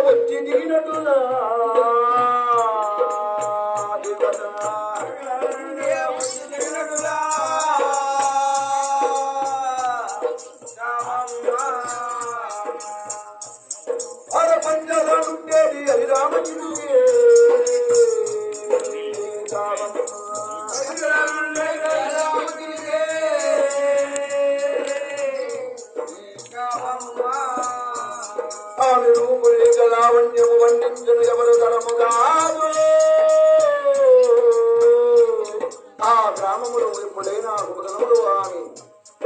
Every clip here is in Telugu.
వచ్చి దిగినట్టులా పంచాలుండేది అది రామచంద్రుడే ఆమె రూపురేఖ లావణ్యము వర్ణించను ఎవరు తరము కాదు. ఆ గ్రామములో ఎప్పుడైనా ఉపగణములు ఆమె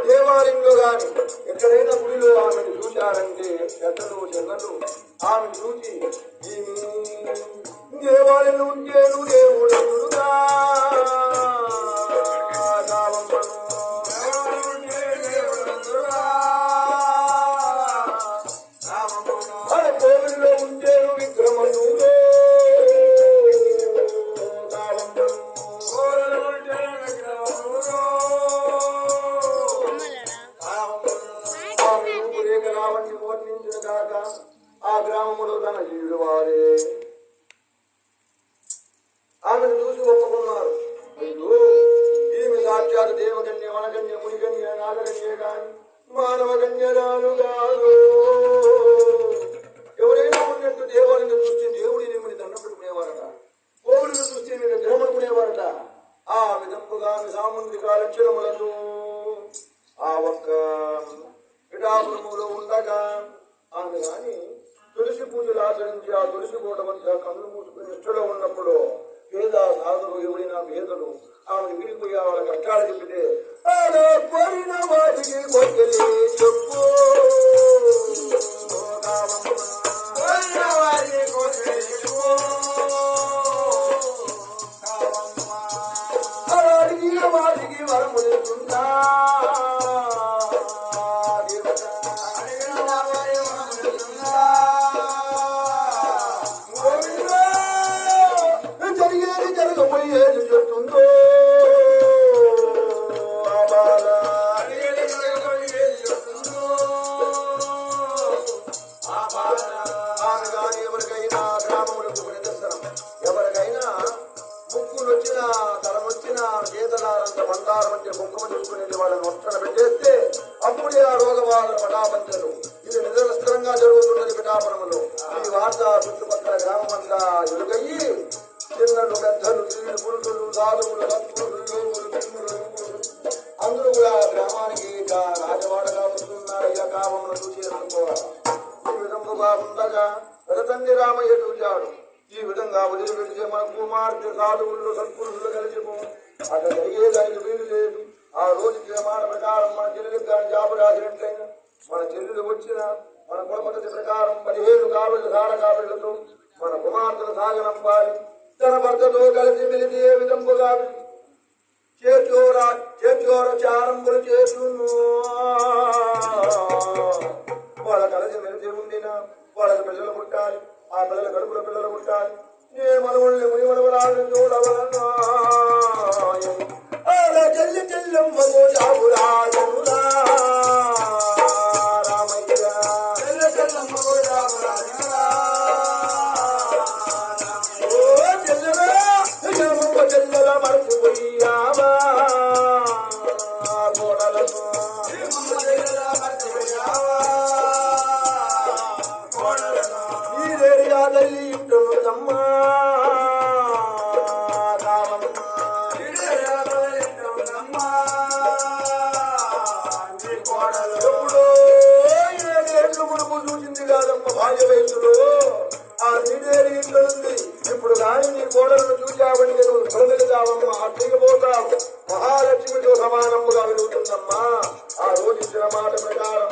దేవాలయంలో గాని ఎక్కడైనా గుడిలో ఆమెను చూశారంటే పెద్దలు చెల్లలు ఆమెను చూసి దేవాలయం ఉంటేను దేవుడుగా మన కోవిల్లో ఉంటేను విక్రమను ఆ గ్రామములో తన జీవుడు వారే ఆమెను చూసి ఒప్పుకున్నారు. ఈమె సాక్షాత్ దేవకన్య వనకన్య మునికన్య నాగకన్య కాని మానవ కన్యరాలు కాదు. ఎవరైనా ఉన్నట్టు దేవాలయం చూస్తే దేవుడి నిమ్మని దండ పెట్టుకునేవారట, కోవులను చూస్తే మీరు విగ్రహమనుకునేవారట. ఆ విధముగా సాముద్రిక లక్షణములతో ఆ ఒక్క పిఠాపురములో ఉండగా ఆమె కానీ తులసి పూజలు ఆచరించి ఆ తులసి కోట వద్ద కన్ను మూసుకుని నిష్ఠలో ఉన్నప్పుడు పేద సాధులు ఎవరైనా పేదలు ఆమె విడిపోయి వాళ్ళకి కష్టాలు చెప్పితే కోరిన వాటికి చెప్పు అడిగిన వాటికి వరములుతుందా జరిగేది జరగబోయేది చెప్తుందో ఆమె కానీ ఎవరికైనా గ్రామములకు నిదర్శనం. ఎవరికైనా ముక్కులు వచ్చినా తరం వచ్చినా చేతలారంత బంగారం అంటే కుంకుమ చూసుకునేది వాళ్ళని ఒట్టన పెట్టేస్తే అప్పుడే ఆ రోగవాళ్ళ పటాపంచలు. ఇది నిరస్తరంగా జరుగుతున్నది పిఠాపురములో. ఈ వార్త చుట్టుపక్కల గ్రామమంతా ఎలుగయ్యి చిన్నలు పెద్దలు స్త్రీలు పురుషులు సాధువులు సత్పురుషులు అందరూ కూడా గ్రామానికి రాజవాడగా వస్తున్నారు. ఇలా కామమును చూసి అనుకోవాలి. ఈ విధముగా ఉండగా తండ్రి రామయ్య చూచాడు. ఈ విధంగా వదిలిపెడితే మన కుమార్తె సాధువులు సత్పురుషులు కలిసిపో అట్లా జరిగేదానికి వీలు లేదు. ఆ రోజుకి మాట ప్రకారం మన చెల్లెలకు కానీ జాబు రాసినట్లయినా మన చెల్లెలు వచ్చిన మన కులపద్ధతి ప్రకారం 15 కాబిళ్ళ సార కాబిళ్ళతో మన కుమార్తెను సాగనంపాలి. తన భర్తతో కలిసి మెలిసి ఏ విధంగా చేర్చోరచారంబులు చేస్తును. వాళ్ళ కలిసి మెలిసి ఉండిన వాళ్ళకి పిల్లలు పుట్టాలి. ఆ పిల్లల కడుపుల పిల్లలు పుట్టాలి. నే మనవుల్ని ముని మనవరాలను చూడవలన్నా చెల్లి చెల్లెమ్మకు జాబురాజనురా రామయ్య చెల్లి చెల్లెమ్మకు జాబురాజనురా చెల్లెల మర్చిపోయావా కోడలను ఈరేరియా తల్లి ఇంటున్నదమ్మా ఎప్పుడో 7 ఏళ్ళు మునుపు చూసింది కాదమ్మ భార్య వయసులో. ఆ నీడేరి ఇంట్లో ఉంది. ఇప్పుడు కానీ నీ కోడలను చూచావని నువ్వు తొలగలిగావమ్మా, అడ్డిగిపోతావు. మహాలక్ష్మితో సమానముగా వెలుగుతుందమ్మా. ఆ రోజు ఇచ్చిన మాట ప్రకారం